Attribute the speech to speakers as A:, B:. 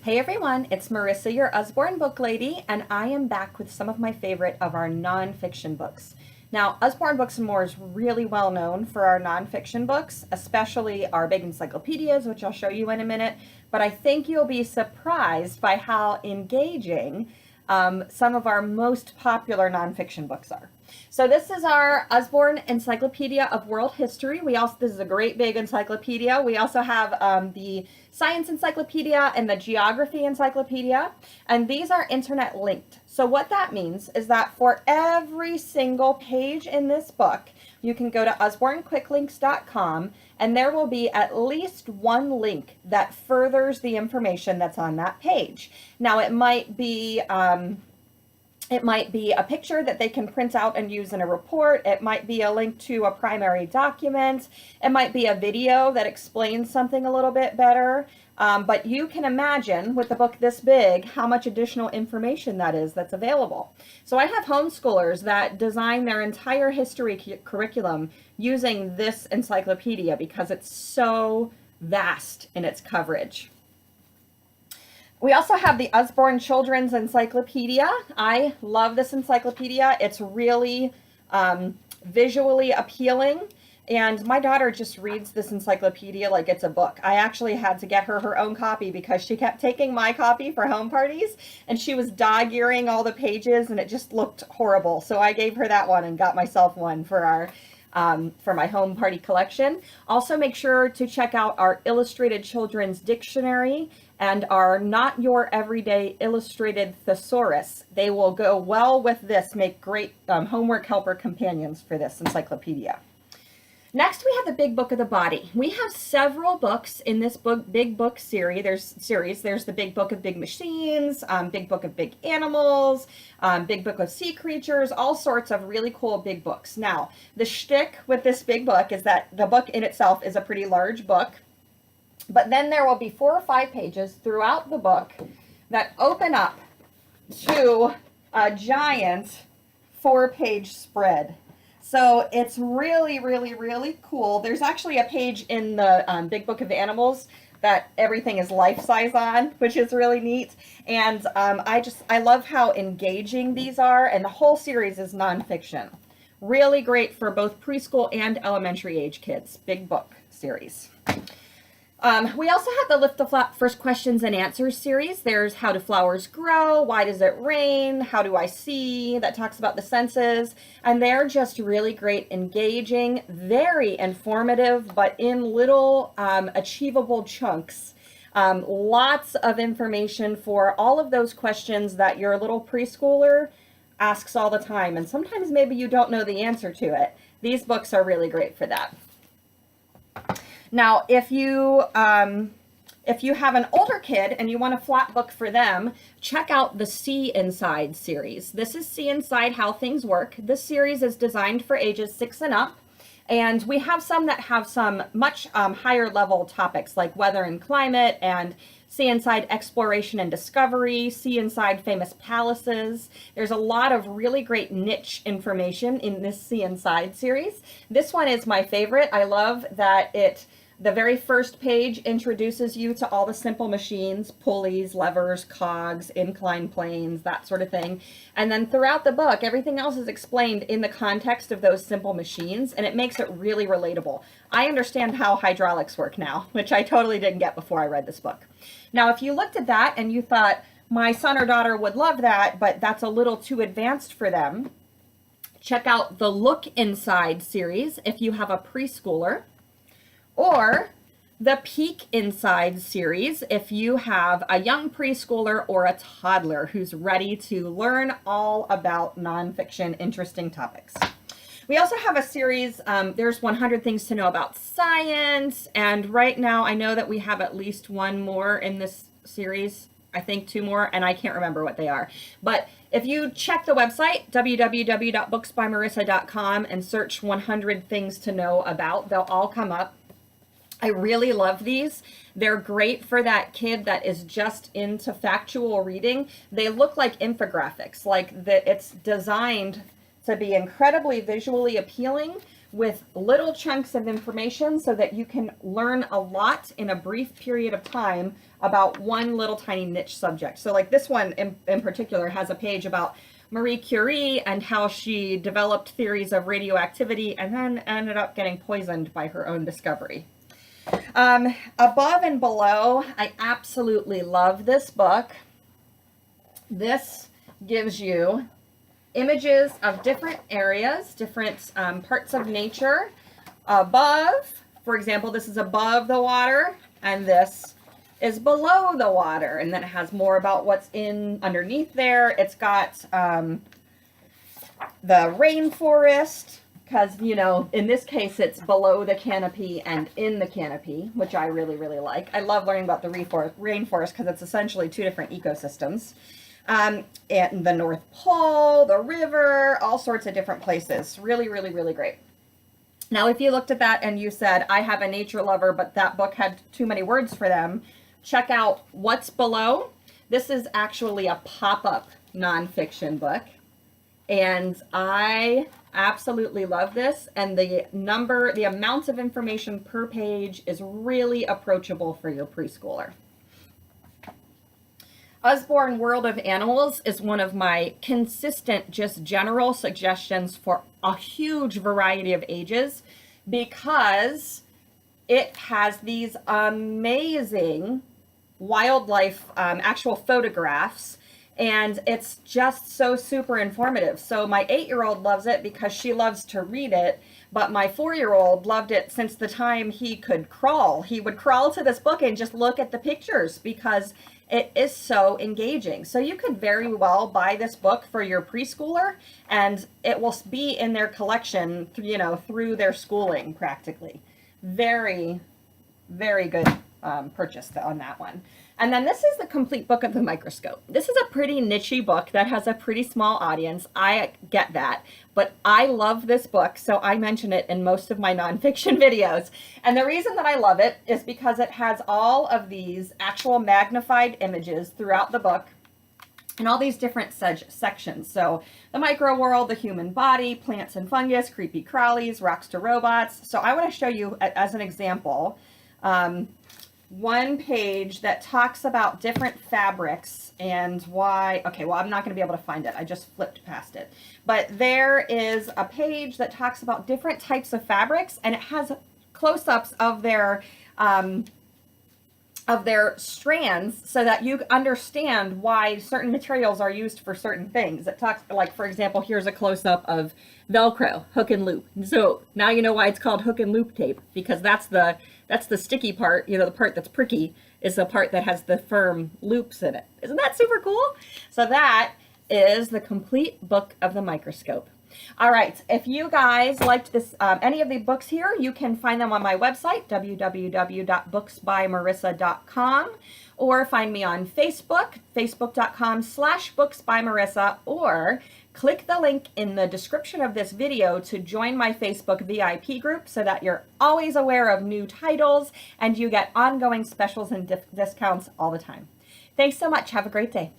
A: Hey everyone, it's Marissa, your Usborne book lady, and I am back with some of my favorite of our nonfiction books. Now, Usborne Books More is really well known for our nonfiction books, especially our big encyclopedias, which I'll show you in a minute, but I think you'll be surprised by how engaging some of our most popular nonfiction books are. So this is our Usborne Encyclopedia of World History. This is a great big encyclopedia. We also have the Science Encyclopedia and the Geography Encyclopedia, and these are internet linked. So what that means is that for every single page in this book, you can go to usbornequicklinks.com and there will be at least one link that furthers the information that's on that page. Now it might be a picture that they can print out and use in a report. It might be a link to a primary document. It might be a video that explains something a little bit better. But you can imagine with a book this big how much additional information that's available. So I have homeschoolers that design their entire history curriculum using this encyclopedia because it's so vast in its coverage. We also have the Usborne Children's Encyclopedia. I love this encyclopedia. It's really visually appealing. And my daughter just reads this encyclopedia like it's a book. I actually had to get her own copy because she kept taking my copy for home parties and she was dog-earing all the pages and it just looked horrible. So I gave her that one and got myself one for my home party collection. Also make sure to check out our Illustrated Children's Dictionary and our Not Your Everyday Illustrated Thesaurus. They will go well with this, make great homework helper companions for this encyclopedia. Next, we have the Big Book of the Body. We have several books in this big book series. There's the Big Book of Big Machines, Big Book of Big Animals, Big Book of Sea Creatures, all sorts of really cool big books. Now, the shtick with this big book is that the book in itself is a pretty large book, but then there will be 4 or 5 pages throughout the book that open up to a giant 4-page spread. So it's really, really, really cool. There's actually a page in the Big Book of Animals that everything is life-size on, which is really neat. And I love how engaging these are, and the whole series is nonfiction. Really great for both preschool and elementary age kids. Big book series. We also have the Lift the Flap First Questions and Answers series. There's How Do Flowers Grow? Why Does It Rain? How Do I See? That talks about the senses. And they're just really great, engaging, very informative, but in little achievable chunks. Lots of information for all of those questions that your little preschooler asks all the time. And sometimes maybe you don't know the answer to it. These books are really great for that. Now, if you have an older kid and you want a flat book for them, check out the See Inside series. This is See Inside How Things Work. This series is designed for ages 6 and up. And we have some that have some much higher level topics like weather and climate, and See Inside Exploration and Discovery, See Inside Famous Palaces. There's a lot of really great niche information in this See Inside series. This one is my favorite. I love that the very first page introduces you to all the simple machines, pulleys, levers, cogs, inclined planes, that sort of thing. And then throughout the book, everything else is explained in the context of those simple machines, and it makes it really relatable. I understand how hydraulics work now, which I totally didn't get before I read this book. Now, if you looked at that and you thought, my son or daughter would love that, but that's a little too advanced for them, check out the Look Inside series if you have a preschooler, or the Peek Inside series if you have a young preschooler or a toddler who's ready to learn all about nonfiction interesting topics. We also have a series, there's 100 Things to Know About Science, and right now I know that we have at least one more in this series, I think 2 more, and I can't remember what they are. But if you check the website, www.booksbymarisa.com, and search 100 Things to Know About, they'll all come up. I really love these. They're great for that kid that is just into factual reading. They look like infographics, it's designed to be incredibly visually appealing, with little chunks of information so that you can learn a lot in a brief period of time about one little tiny niche subject. So like this one in particular has a page about Marie Curie and how she developed theories of radioactivity and then ended up getting poisoned by her own discovery. Above and below, I absolutely love this book. This gives you images of different areas, different parts of nature. Above, for example, this is above the water, and this is below the water, and then it has more about what's underneath there. It's got the rainforest, because, you know, in this case, it's below the canopy and in the canopy, which I really, really like. I love learning about the rainforest because it's essentially two different ecosystems. And the North Pole, the river, all sorts of different places. Really, really, really great. Now, if you looked at that and you said, I have a nature lover, but that book had too many words for them, check out What's Below. This is actually a pop-up nonfiction book. And I absolutely love this. And the amount of information per page is really approachable for your preschooler. Usborne World of Animals is one of my consistent, just general suggestions for a huge variety of ages because it has these amazing wildlife actual photographs, and it's just so super informative. So my 8-year-old loves it because she loves to read it, but my 4-year-old loved it since the time he could crawl. He would crawl to this book and just look at the pictures because it is so engaging. So you could very well buy this book for your preschooler, and it will be in their collection, you know, through their schooling practically. Very, very good purchase on that one. And then this is the complete book of the Microscope. This is a pretty niche-y book that has a pretty small audience. I get that, but I love this book, so I mention it in most of my nonfiction videos. And the reason that I love it is because it has all of these actual magnified images throughout the book and all these different sections. So the micro world, the human body, plants and fungus, creepy crawlies, rocks to robots. So I want to show you as an example, one page that talks about different fabrics and why, okay, well, I'm not going to be able to find it. I just flipped past it. But there is a page that talks about different types of fabrics, and it has close-ups of their strands so that you understand why certain materials are used for certain things. It talks, like, for example, here's a close-up of Velcro, hook and loop. So now you know why it's called hook and loop tape, because that's the sticky part, you know, the part that's pricky is the part that has the firm loops in it. Isn't that super cool? So that is the complete book of the Microscope. All right, if you guys liked this, any of the books here, you can find them on my website, www.booksbymarisa.com, or find me on Facebook, facebook.com/booksbymarisa, or click the link in the description of this video to join my Facebook VIP group so that you're always aware of new titles and you get ongoing specials and discounts all the time. Thanks so much. Have a great day.